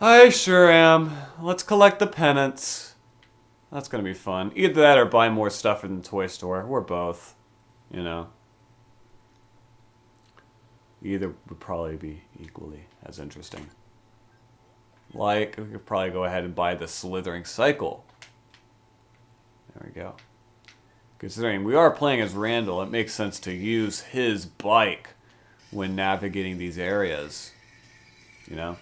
I sure am. Let's collect the pennants. That's gonna be fun. Either that or buy more stuff in the toy store. Or both. You know. Either would probably be equally as interesting. Like, we could probably go ahead and buy the slithering cycle. There we go. Considering we are playing as Randall, it makes sense to use his bike when navigating these areas. You know?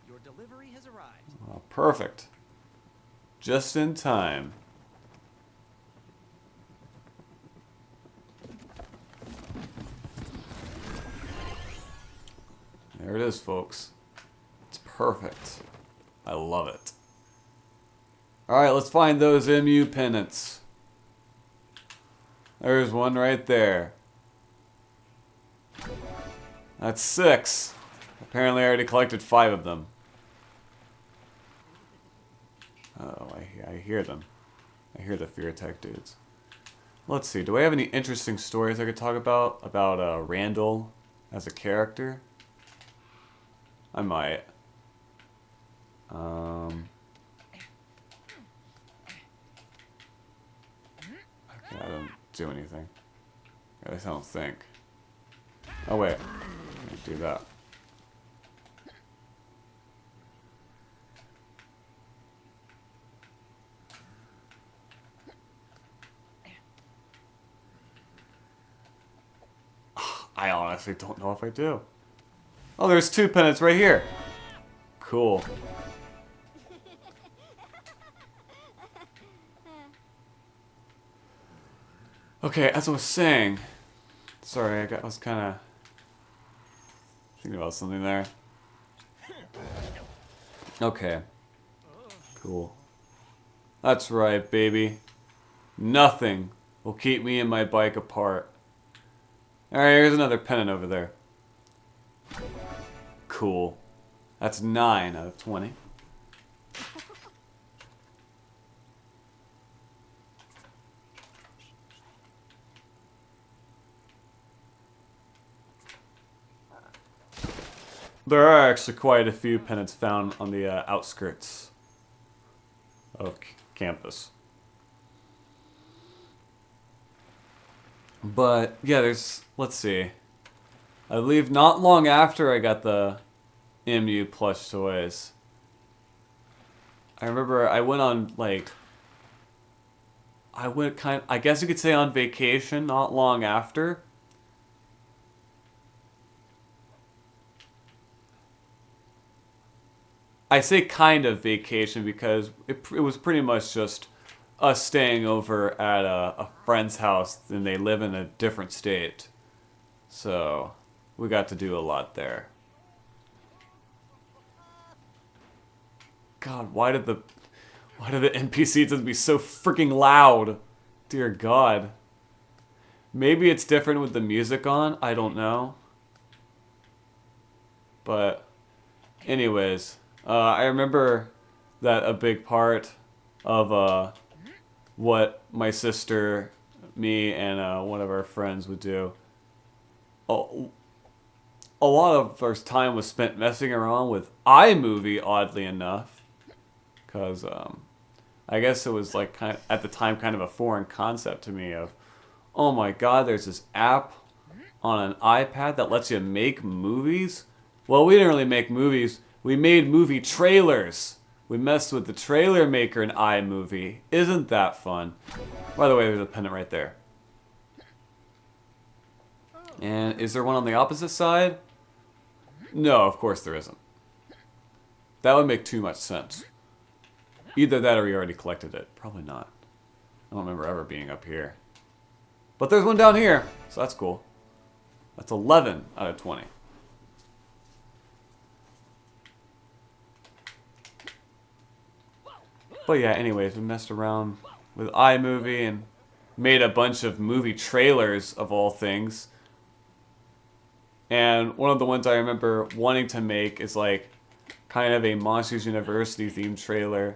Your delivery has arrived. Oh, perfect. Just in time. There it is, folks. It's perfect. I love it. Alright, let's find those MU pennants. There's one right there. That's 6. Apparently I already collected 5 of them. Oh, I hear them. I hear the Fear Tech dudes. Let's see, do I have any interesting stories I could talk about? About Randall as a character? I might. Okay, I don't do anything. At least I don't think. Oh wait, I can do that. I honestly don't know if I do. Oh, there's 2 pennants right here. Cool. Okay, as I was saying, sorry, I was kind of thinking about something there. Okay. Cool. That's right, baby. Nothing will keep me and my bike apart. Alright, here's another pennant over there. Cool. That's 9 out of 20. There are actually quite a few pennants found on the outskirts of campus. But, yeah, let's see. I believe not long after I got the MU plush toys, I remember I went on, like, I guess you could say on vacation not long after. I say kind of vacation because it was pretty much just us staying over at a friend's house, and they live in a different state. So, we got to do a lot there. God, why did the NPCs have to be so freaking loud? Dear God. Maybe it's different with the music on, I don't know. But, anyways, I remember that a big part of what my sister, me, and one of our friends would do, a lot of our time was spent messing around with iMovie, oddly enough. Because I guess it was like at the time kind of a foreign concept to me of, oh my God, there's this app on an iPad that lets you make movies? Well, we didn't really make movies. We made movie trailers. We messed with the trailer maker in iMovie. Isn't that fun? By the way, there's a pennant right there. And is there one on the opposite side? No, of course there isn't. That would make too much sense. Either that or we already collected it. Probably not. I don't remember ever being up here. But there's one down here, so that's cool. That's 11 out of 20. But yeah, anyways, we messed around with iMovie and made a bunch of movie trailers of all things. And one of the ones I remember wanting to make is like kind of a Monsters University themed trailer,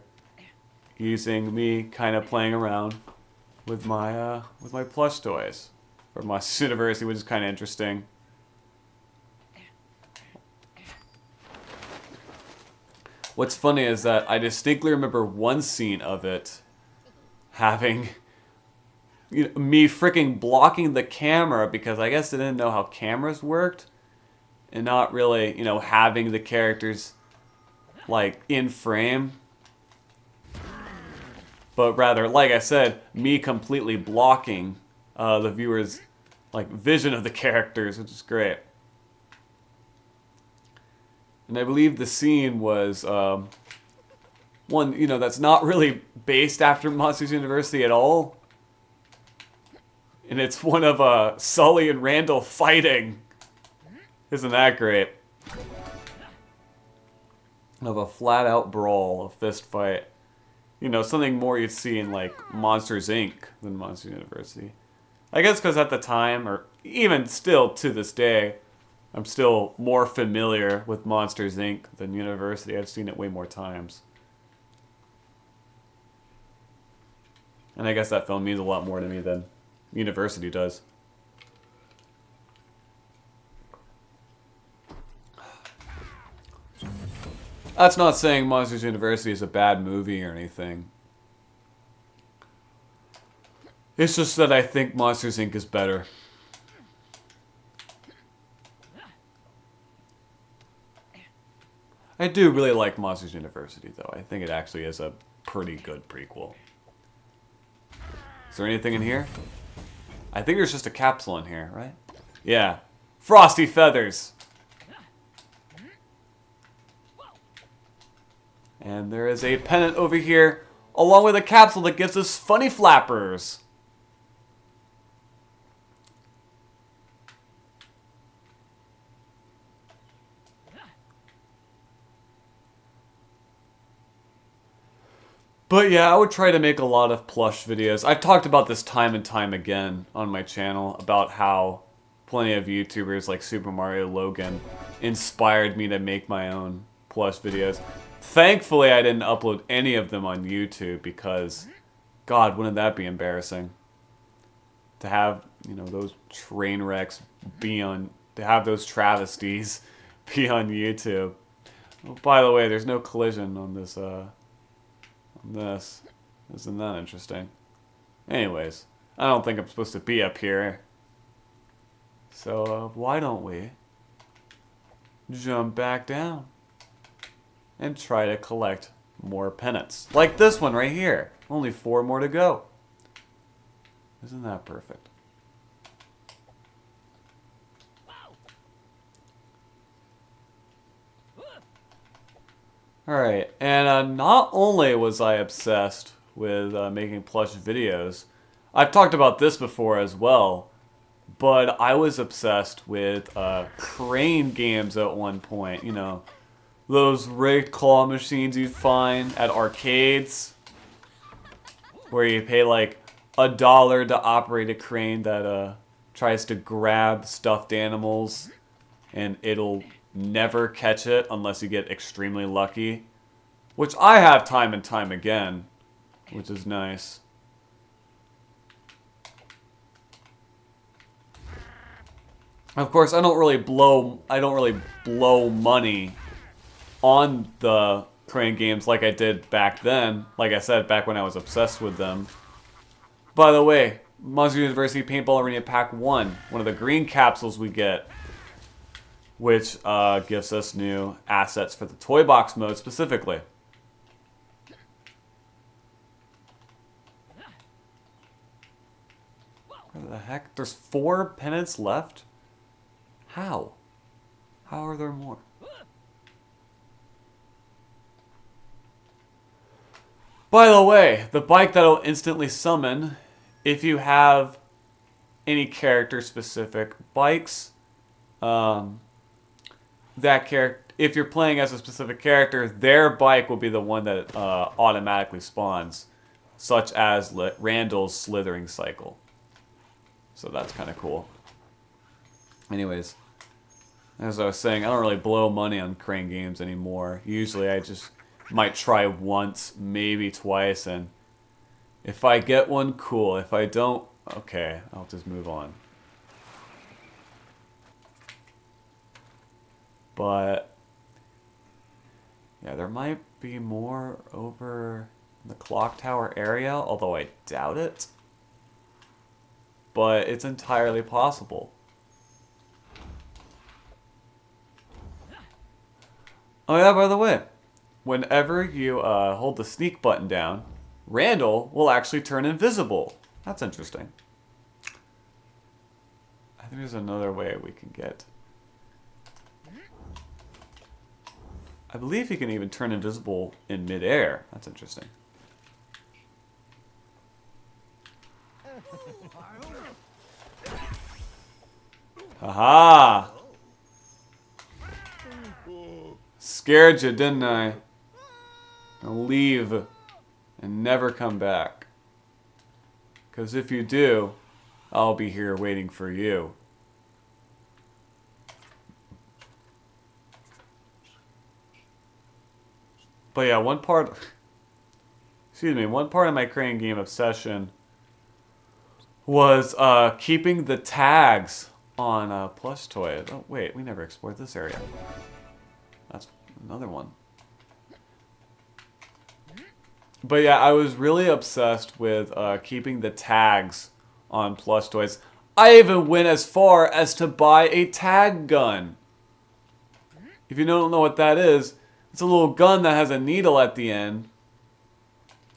using me kind of playing around with my plush toys for Monsters University, which is kind of interesting. What's funny is that I distinctly remember one scene of it having me freaking blocking the camera because I guess I didn't know how cameras worked and not really, having the characters like in frame. But rather, like I said, me completely blocking the viewer's like vision of the characters, which is great. And I believe the scene was one, that's not really based after Monsters University at all. And it's one of Sully and Randall fighting. Isn't that great? Of a flat-out brawl, a fist fight. Something more you'd see in, like, Monsters, Inc. than Monsters University. I guess because at the time, or even still to this day, I'm still more familiar with Monsters, Inc. than University. I've seen it way more times. And I guess that film means a lot more to me than University does. That's not saying Monsters University is a bad movie or anything. It's just that I think Monsters, Inc. is better. I do really like Monsters University, though. I think it actually is a pretty good prequel. Is there anything in here? I think there's just a capsule in here, right? Yeah. Frosty Feathers! And there is a pennant over here, along with a capsule that gives us funny flappers. But yeah, I would try to make a lot of plush videos. I've talked about this time and time again on my channel, about how plenty of YouTubers like Super Mario Logan inspired me to make my own plush videos. Thankfully, I didn't upload any of them on YouTube because, God, wouldn't that be embarrassing? To have, those train wrecks be on, to have those travesties be on YouTube. Oh, by the way, there's no collision on this, this. Isn't that interesting? Anyways, I don't think I'm supposed to be up here. So, why don't we jump back down and try to collect more pennants. Like this one right here. Only 4 more to go. Isn't that perfect? Alright, and not only was I obsessed with making plush videos, I've talked about this before as well, but I was obsessed with crane games at one point, those rigged claw machines you'd find at arcades, where you pay like $1 to operate a crane that tries to grab stuffed animals, and it'll never catch it unless you get extremely lucky, which I have time and time again, which is nice. Of course, I don't really blow money on the crane games like I did back then. Like I said, back when I was obsessed with them. By the way, Monsters University Paintball Arena Pack 1, one of the green capsules we get, which gives us new assets for the toy box mode specifically. What the heck? There's 4 pennants left? How? How are there more? By the way, the bike that'll instantly summon, if you have any character-specific bikes, if you're playing as a specific character, their bike will be the one that automatically spawns, such as Randall's slithering cycle. So that's kind of cool. Anyways, as I was saying, I don't really blow money on crane games anymore. Usually I just might try once, maybe twice, and if I get one, cool. If I don't, okay, I'll just move on. But yeah, there might be more over in the clock tower area, although I doubt it. But it's entirely possible. Oh yeah, by the way, whenever you hold the sneak button down, Randall will actually turn invisible. That's interesting. I think there's another way we can get... I believe he can even turn invisible in midair. That's interesting. Haha! Scared you, didn't I? Now leave and never come back. 'Cause if you do, I'll be here waiting for you. But yeah, one part of my crane game obsession was keeping the tags on plush toys. Oh wait, we never explored this area. That's another one. But yeah, I was really obsessed with keeping the tags on plush toys. I even went as far as to buy a tag gun. If you don't know what that is, it's a little gun that has a needle at the end.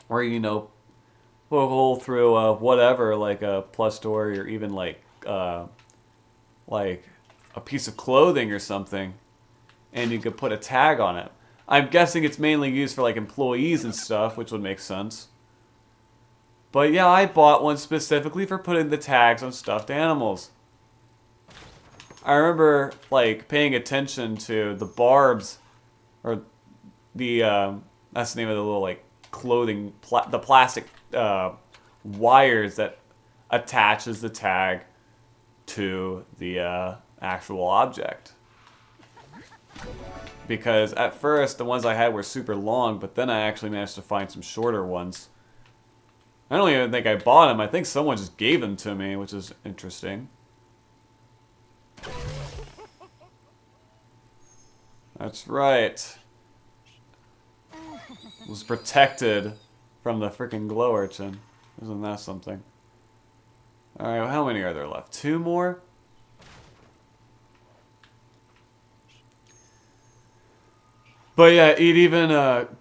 Where, you know, poke a hole through whatever, like a plush toy or even like a piece of clothing or something. And you could put a tag on it. I'm guessing it's mainly used for like employees and stuff, which would make sense. But yeah, I bought one specifically for putting the tags on stuffed animals. I remember like paying attention to the barbs, or the that's the name of the little like clothing, the plastic wires that attaches the tag to the actual object. Because at first the ones I had were super long, but then I actually managed to find some shorter ones. I don't even think I bought them. I think someone just gave them to me, which is interesting. That's right. Was protected from the freaking glow urchin. Isn't that something? Alright, well, how many are there left? 2 more? But yeah, it even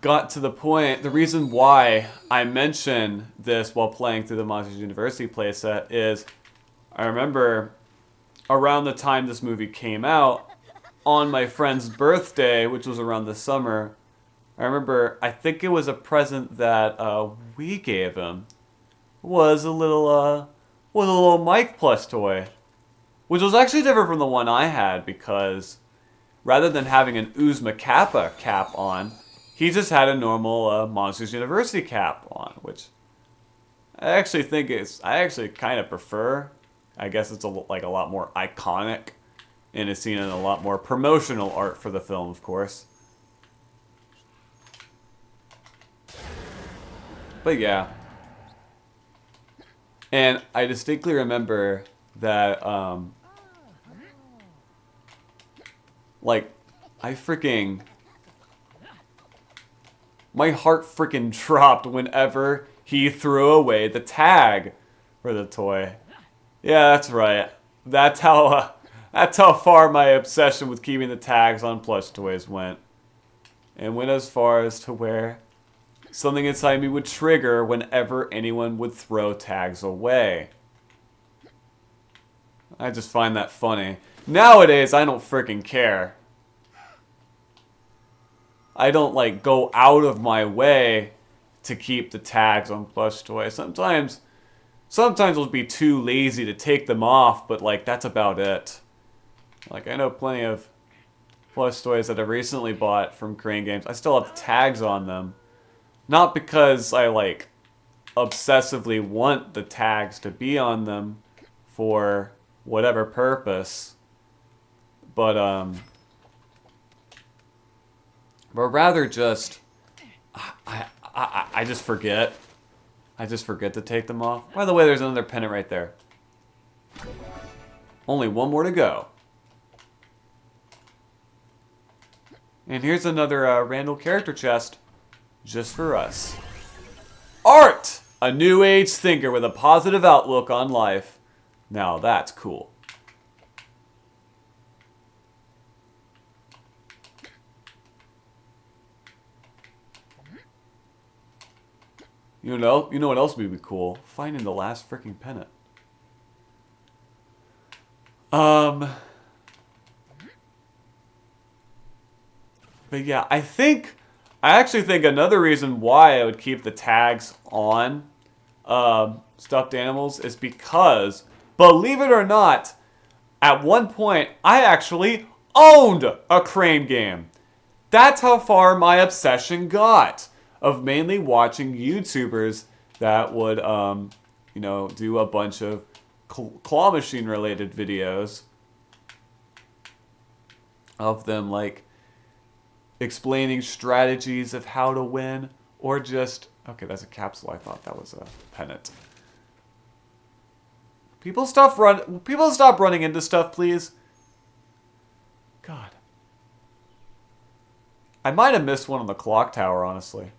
got to the point, the reason why I mention this while playing through the Monsters University playset is, I remember around the time this movie came out, on my friend's birthday, which was around the summer, I remember, I think it was a present that we gave him, was a little Mike plush toy, which was actually different from the one I had because rather than having an Uzma Kappa cap on, he just had a normal Monsters University cap on, which I actually think I actually kind of prefer. I guess it's a lot more iconic, and is seen in a lot more promotional art for the film, of course. But yeah. And I distinctly remember that, like, my heart freaking dropped whenever he threw away the tag for the toy. Yeah, that's right. That's how far my obsession with keeping the tags on plush toys went. And went as far as to where something inside me would trigger whenever anyone would throw tags away. I just find that funny. Nowadays, I don't freaking care. I don't, like, go out of my way to keep the tags on plush toys. Sometimes I'll be too lazy to take them off, but, like, that's about it. Like, I know plenty of plush toys that I recently bought from Crane Games. I still have tags on them. Not because I, like, obsessively want the tags to be on them for whatever purpose, but rather just, I just forget. I just forget to take them off. By the way, there's another pennant right there. Only one more to go. And here's another random character chest just for us. Art! A new age thinker with a positive outlook on life. Now that's cool. You know what else would be cool? Finding the last freaking pennant. But yeah, I actually think another reason why I would keep the tags on stuffed animals is because, believe it or not, at one point I actually owned a crane game. That's how far my obsession got of mainly watching YouTubers that would, do a bunch of claw machine related videos of them like explaining strategies of how to win, or just, okay, that's a capsule. I thought that was a pennant. People stop running into stuff, please. God. I might have missed one on the clock tower, honestly.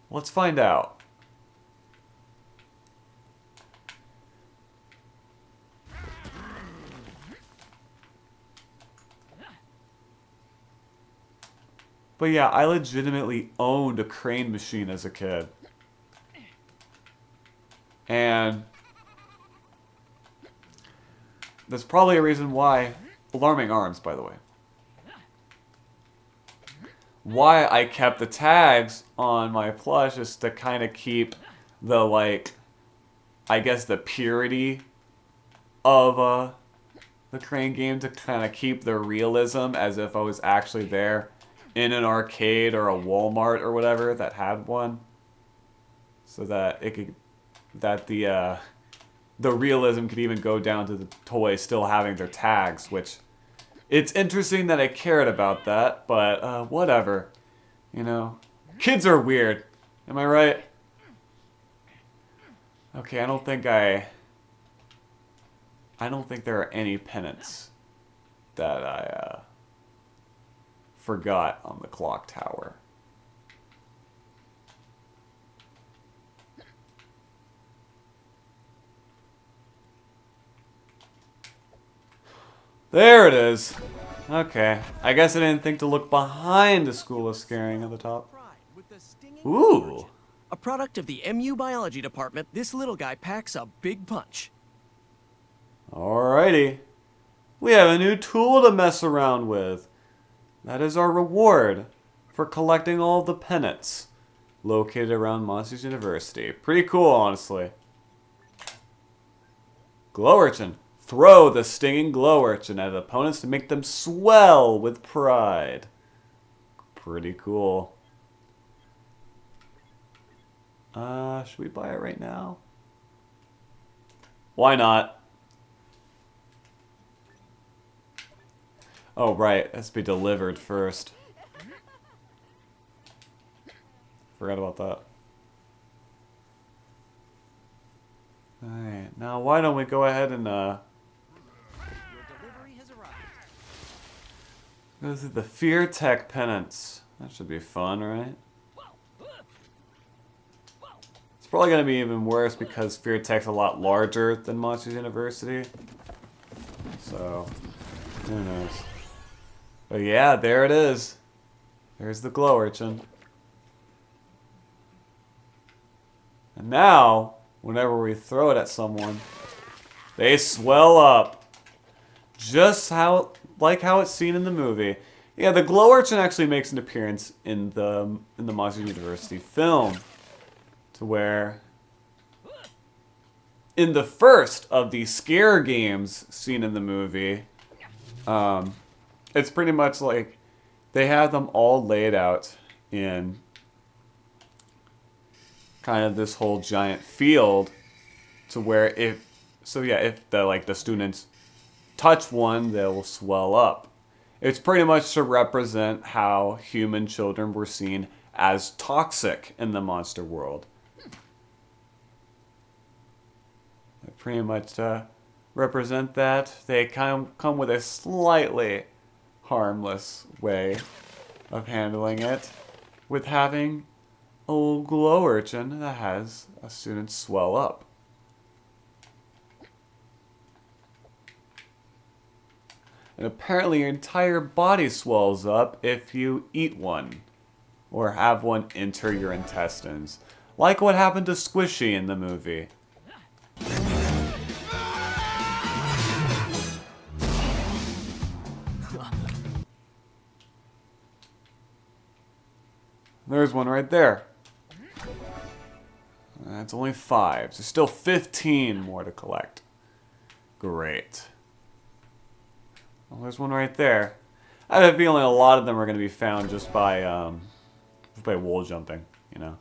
Let's find out. But yeah, I legitimately owned a crane machine as a kid. And there's probably a reason why, alarming arms, by the way, why I kept the tags on my plush is to kind of keep the, like, I guess the purity of the crane game, to kind of keep the realism as if I was actually there in an arcade or a Walmart or whatever that had one, so that the realism could even go down to the toys still having their tags, which it's interesting that I cared about that, but whatever. You know, kids are weird. Am I right? Okay, I don't think there are any pennants that I forgot on the clock tower. There it is. Okay. I guess I didn't think to look behind the School of Scaring at the top. Ooh. A product of the MU Biology Department, this little guy packs a big punch. Alrighty. We have a new tool to mess around with. That is our reward for collecting all the pennants located around Monsters University. Pretty cool, honestly. Glow urchin. Throw the stinging glow urchin at opponents to make them swell with pride. Pretty cool. Should we buy it right now? Why not? Oh, right. It has to be delivered first. Forgot about that. Alright, now why don't we go ahead and Your delivery has arrived. go through the Fear Tech Pennants. That should be fun, right? It's probably going to be even worse because Fear Tech's a lot larger than Monsters University. So, who knows. But yeah, there it is. There's the glow urchin. And now, whenever we throw it at someone, they swell up. Just like how it's seen in the movie. Yeah, the glow urchin actually makes an appearance in the Monsters University film, to where in the first of the scare games seen in the movie, it's pretty much like they have them all laid out in kind of this whole giant field, to where if the students touch one, they'll swell up. It's pretty much to represent how human children were seen as toxic in the monster world. Pretty much to represent that, they come with a slightly harmless way of handling it with having a little glow urchin that has a student swell up. And apparently your entire body swells up if you eat one or have one enter your intestines, like what happened to Squishy in the movie. There's one right there. That's only 5. So still 15 more to collect. Great. Well, there's one right there. I have a feeling a lot of them are going to be found just by wall jumping, you know.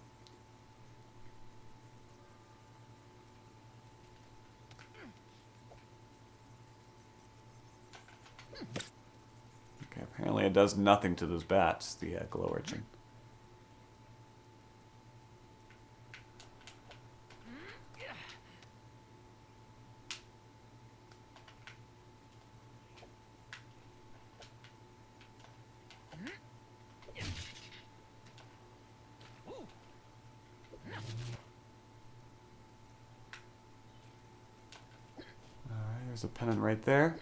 Okay, apparently it does nothing to those bats, the glow urchin. There's a pennant right there.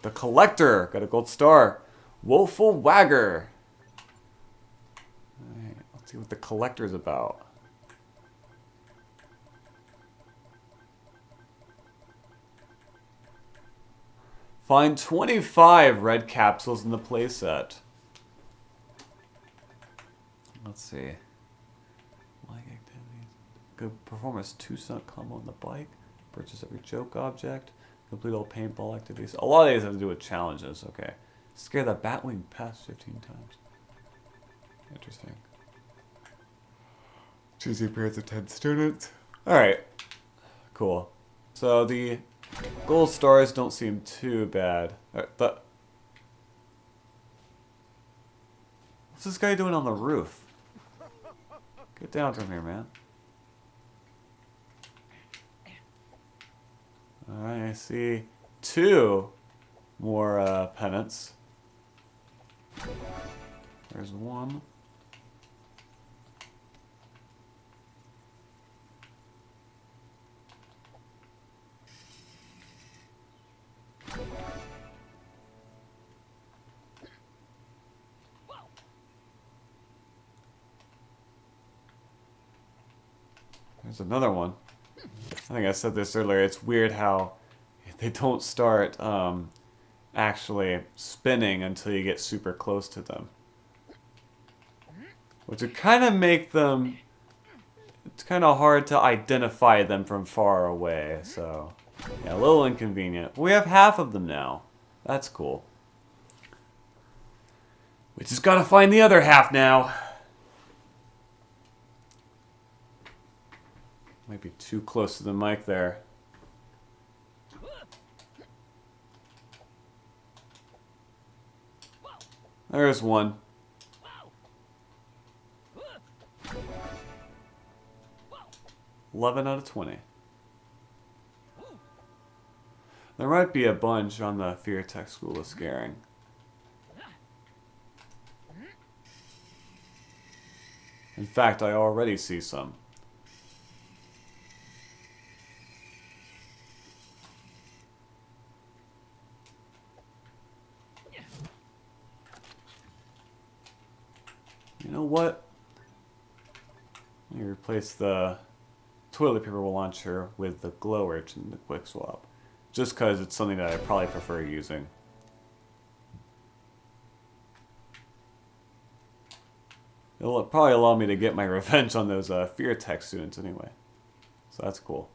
The collector got a gold star. Woeful Wagger. Alright, let's see what the collector's about. Find 25 red capsules in the playset. Let's see. Like activities. Good performance. 2-stunt combo on the bike. Purchase every joke object. Complete all paintball activities. A lot of these have to do with challenges. Okay. Scare the Batwing past 15 times. Interesting. Choose the appearance of 10 students. Alright. Cool. So the gold stars don't seem too bad. What's this guy doing on the roof? Get down from here, man. Alright, I see 2 more pennants. There's 1. There's another one. I think I said this earlier. It's weird how they don't start actually spinning until you get super close to them. Which would kind of make them... It's kind of hard to identify them from far away. So, yeah, a little inconvenient. We have half of them now. That's cool. We just gotta find the other half now. Might be too close to the mic there. There's one. $11 out of 20. There might be a bunch on the Fear Tech School of Scaring. In fact, I already see some. You know what? Let me replace the toilet paper launcher with the glow urchin, the quick swap. Just because it's something that I probably prefer using. It'll probably allow me to get my revenge on those Fear Tech students anyway. So that's cool.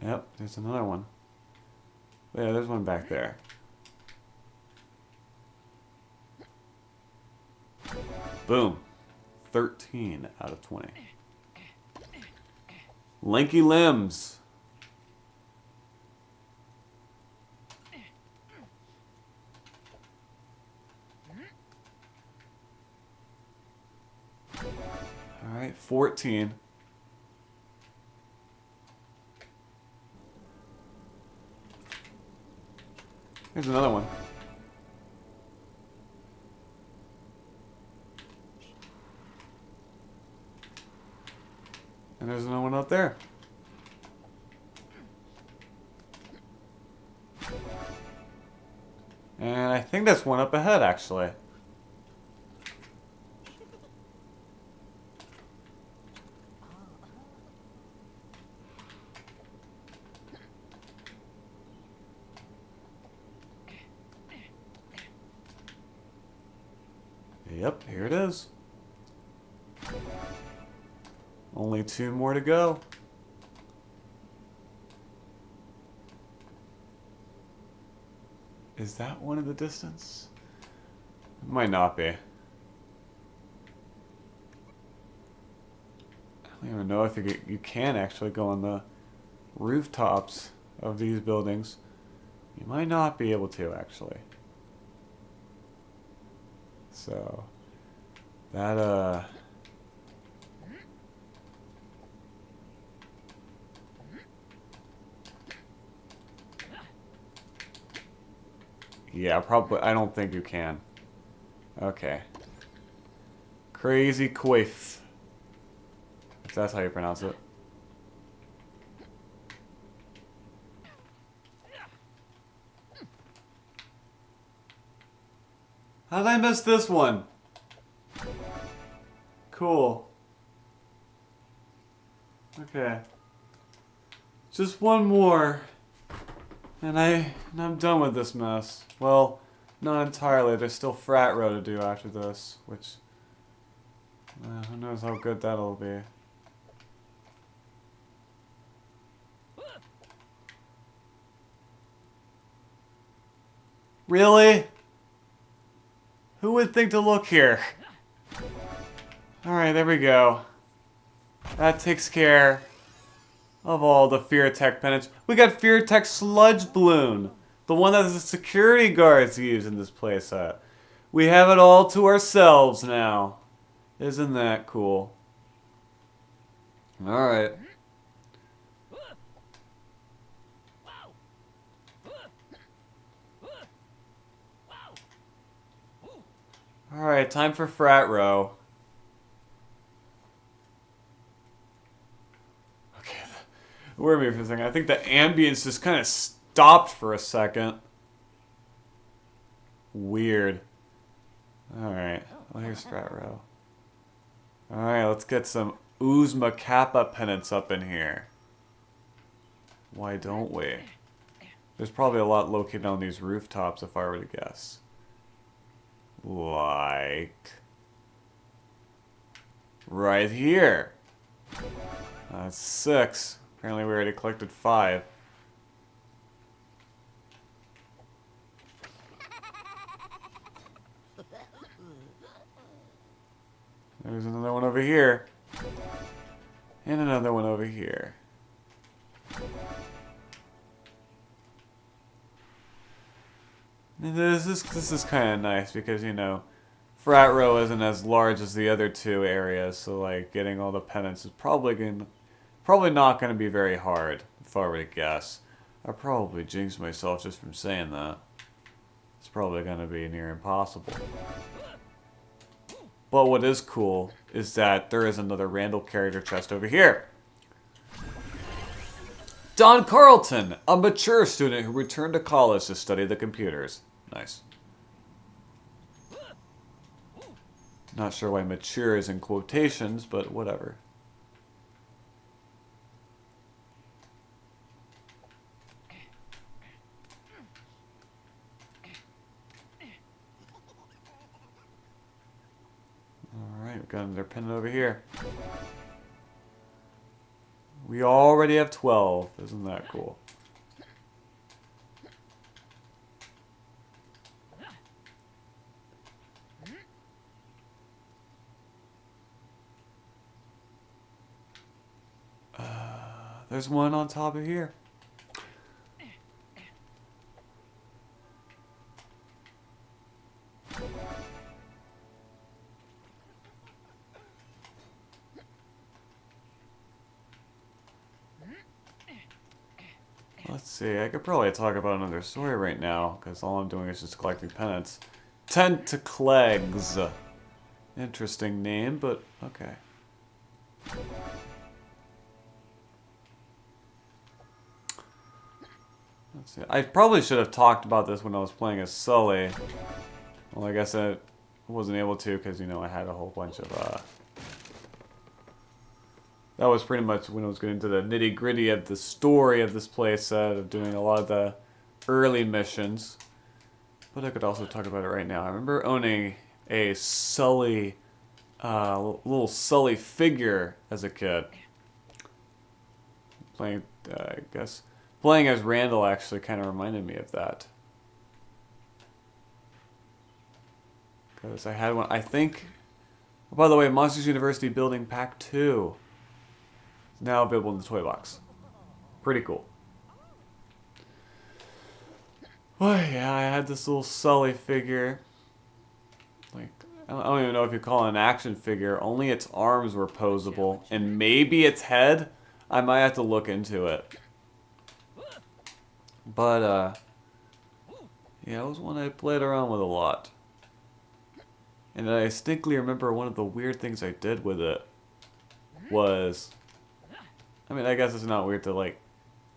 Yep, there's another one. Yeah, there's one back there. Boom. 13 out of 20. Lanky limbs. Alright, 14. Here's another one. And there's another one out there. And I think that's one up ahead, actually. Yep, here it is. Only 2 more to go. Is that one in the distance? It might not be. I don't even know if you can actually go on the rooftops of these buildings. You might not be able to, actually. So, that, yeah, probably, I don't think you can. Okay. Crazy Quaif. If that's how you pronounce it. How did I miss this one? Cool. Okay. Just one more. And I'm done with this mess. Well, not entirely. There's still Frat Row to do after this, which who knows how good that'll be. Really? Who would think to look here? Alright, there we go. That takes care of all the Fear Tech pennants. We got Fear Tech Sludge Balloon. The one that the security guards use in this playset. We have it all to ourselves now. Isn't that cool? Alright. Alright, time for Frat Row. Okay, wait a minute for a second. I think the ambience just kind of stopped for a second. Weird. Alright, well here's Frat Row. Alright, let's get some Uzma Kappa pennants up in here. Why don't we? There's probably a lot located on these rooftops if I were to guess. Like... right here. That's 6. Apparently we already collected 5. There's another one over here. And another one over here. This is kind of nice because, you know, Frat Row isn't as large as the other 2 areas, so like getting all the pennants is probably not going to be very hard, if I were to guess. I probably jinxed myself just from saying that. It's probably going to be near impossible. But what is cool is that there is another Randall character chest over here. Don Carlton, a mature student who returned to college to study the computers. Nice. Not sure why mature is in quotations, but whatever. Alright, we've got another pennant over here. We already have 12. Isn't that cool? There's one on top of here. Let's see. I could probably talk about another story right now, because all I'm doing is just collecting pennants. Tentaclegs. Interesting name, but okay. Let's see. I probably should have talked about this when I was playing as Sully. Well, I guess I wasn't able to because, you know, I had a whole bunch of, that was pretty much when I was getting to the nitty-gritty of the story of this playset, of doing a lot of the early missions. But I could also talk about it right now. I remember owning a Sully, little Sully figure as a kid. Playing, I guess, playing as Randall actually kind of reminded me of that. Because I had one, I think, oh, by the way, Monsters University Building Pack 2 is now available in the toy box. Pretty cool. Well, yeah, I had this little Sully figure. Like, I don't even know if you call it an action figure. Only its arms were posable. And maybe its head? I might have to look into it. But, yeah, it was one I played around with a lot. And I distinctly remember one of the weird things I did with it was... I mean, I guess it's not weird to, like,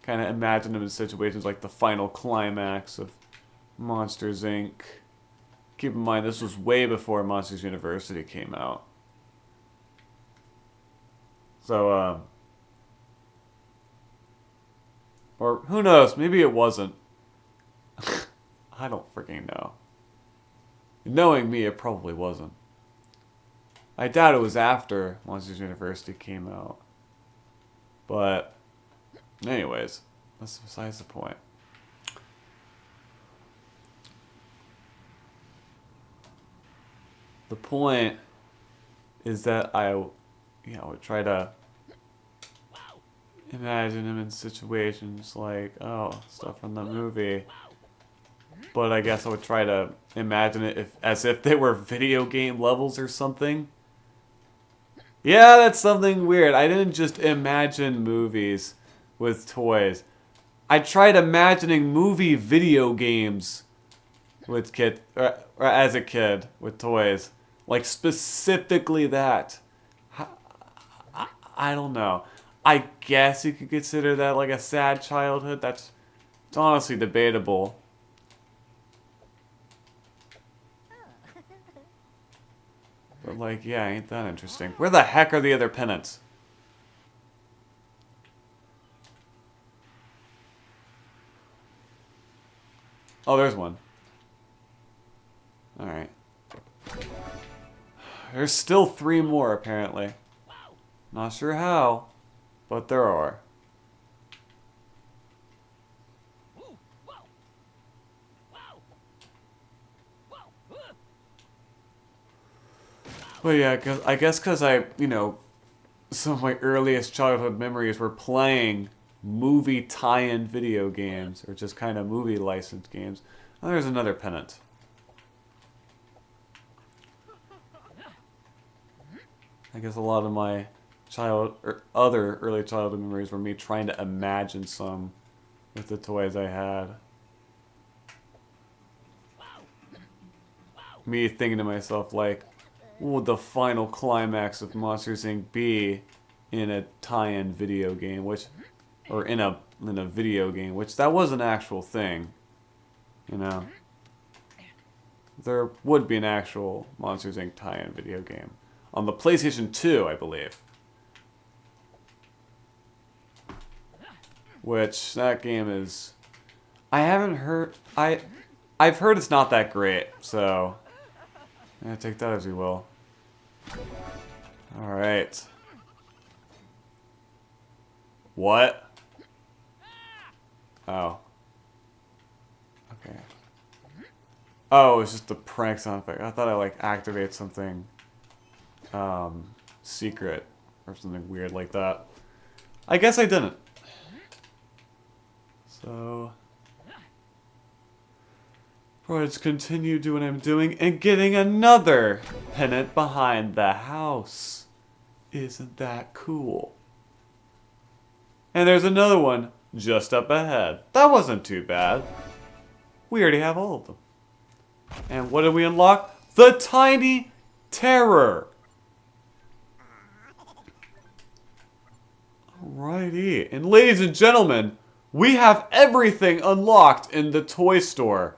kind of imagine him in situations like the final climax of Monsters, Inc. Keep in mind, this was way before Monsters University came out. So, or who knows, maybe it wasn't. I don't freaking know. Knowing me, it probably wasn't. I doubt it was after Monsters University came out. But, anyways, that's besides the point. The point is that I, would try to imagine him in situations like, oh, stuff from the movie. But I guess I would try to imagine it as if they were video game levels or something. Yeah, that's something weird. I didn't just imagine movies with toys. I tried imagining movie video games with or as a kid with toys. Like specifically that. I don't know. I guess you could consider that like a sad childhood. It's honestly debatable. But like, yeah, ain't that interesting. Where the heck are the other pennants? Oh, there's one. Alright. There's still 3 more, apparently. Not sure how, but there are. Well, yeah, I guess because some of my earliest childhood memories were playing movie tie-in video games, or just kind of movie licensed games. Oh, there's another pennant. I guess a lot of my other early childhood memories were me trying to imagine some with the toys I had. Me thinking to myself like, what would the final climax of Monsters Inc. be in a tie-in video game, or in a video game, which that was an actual thing, you know. There would be an actual Monsters Inc. tie-in video game on the PlayStation 2, I believe. Which that game is, I've heard it's not that great, so yeah, take that as you will. Alright. What? Oh. Okay. Oh, it's just the prank sound effect. I thought I like activate something secret or something weird like that. I guess I didn't. So let's continue doing what I'm doing and getting another pennant behind the house. Isn't that cool? And there's another one just up ahead. That wasn't too bad. We already have all of them. And what did we unlock? The Tiny Terror. Alrighty. And ladies and gentlemen, we have everything unlocked in the toy store.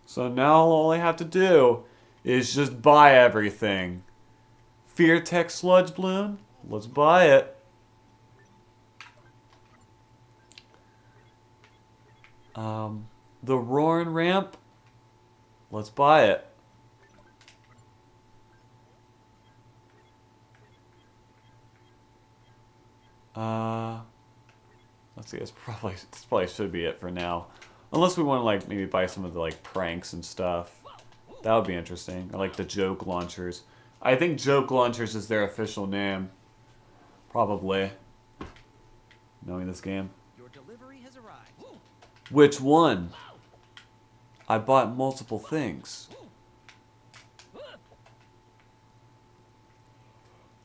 So now all I have to do is just buy everything. Fear Tech Sludge Balloon? Let's buy it. The Roaring Ramp? Let's buy it. Let's see, this probably should be it for now. Unless we want to like maybe buy some of the like pranks and stuff. That would be interesting. Or like the joke launchers. I think joke launchers is their official name. Probably. Knowing this game. Your delivery has arrived. Which one? I bought multiple things.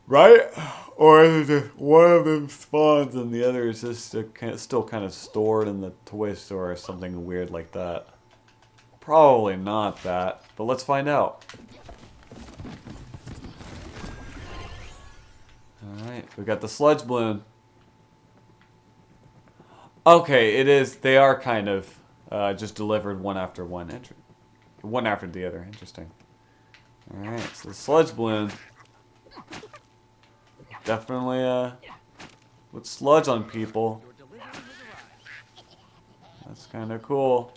Right? Or is it just one of them spawns and the other is just still kind of stored in the toy store or something weird like that? Probably not that, but let's find out. Alright, we got the sludge balloon. Okay, it is. They are kind of just delivered one after one. One after the other. Interesting. Alright, so the sludge balloon. Definitely would sludge on people. That's kind of cool.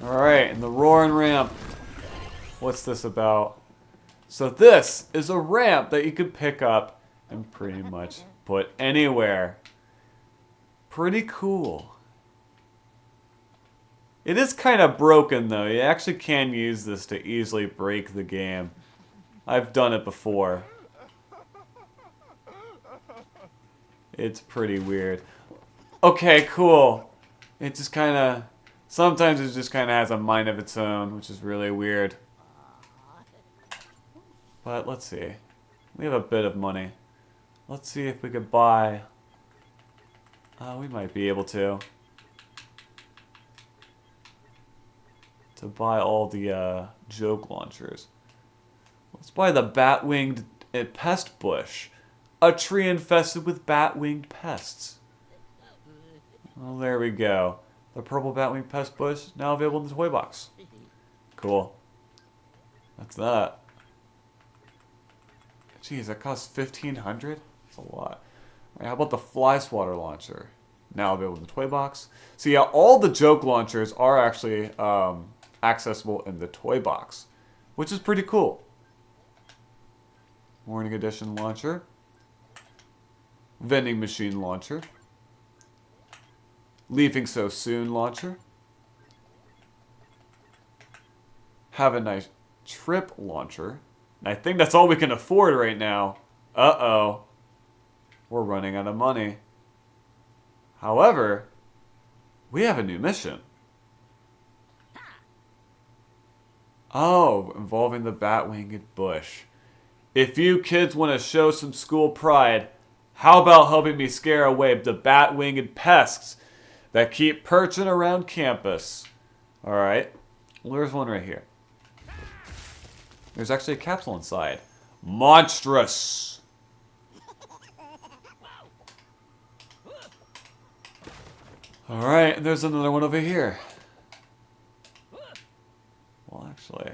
Alright, and the Roaring Ramp. What's this about? So this is a ramp that you could pick up and pretty much put anywhere. Pretty cool. It is kind of broken though. You actually can use this to easily break the game. I've done it before. It's pretty weird. Okay, cool. It just kind of... Sometimes it just kind of has a mind of its own, which is really weird. But let's see. We have a bit of money. Let's see if we could buy... we might be able to. To buy all the joke launchers. Let's buy the bat-winged pest bush. A tree infested with bat-winged pests. Well, there we go. The purple bat-winged pest bush now available in the toy box. Cool. That's that. Jeez, that costs $1,500? That's a lot. Right, how about the fly swatter launcher? Now available in the toy box. So yeah, all the joke launchers are actually accessible in the toy box, which is pretty cool. Morning edition launcher. Vending machine launcher. Leaving so soon launcher. Have a nice trip launcher. And I think that's all we can afford right now. Uh-oh. We're running out of money. However, we have a new mission. Oh, involving the bat-winged bush. If you kids want to show some school pride, how about helping me scare away the bat-winged pests that keep perching around campus? Alright, well, there's one right here. There's actually a capsule inside. Monstrous! Alright, and there's another one over here. Well, actually,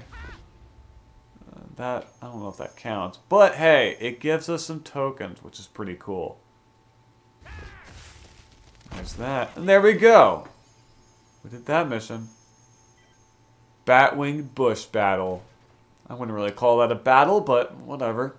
I don't know if that counts. But hey, it gives us some tokens, which is pretty cool. There's that. And there we go. We did that mission. Batwing Bush Battle. I wouldn't really call that a battle, but whatever.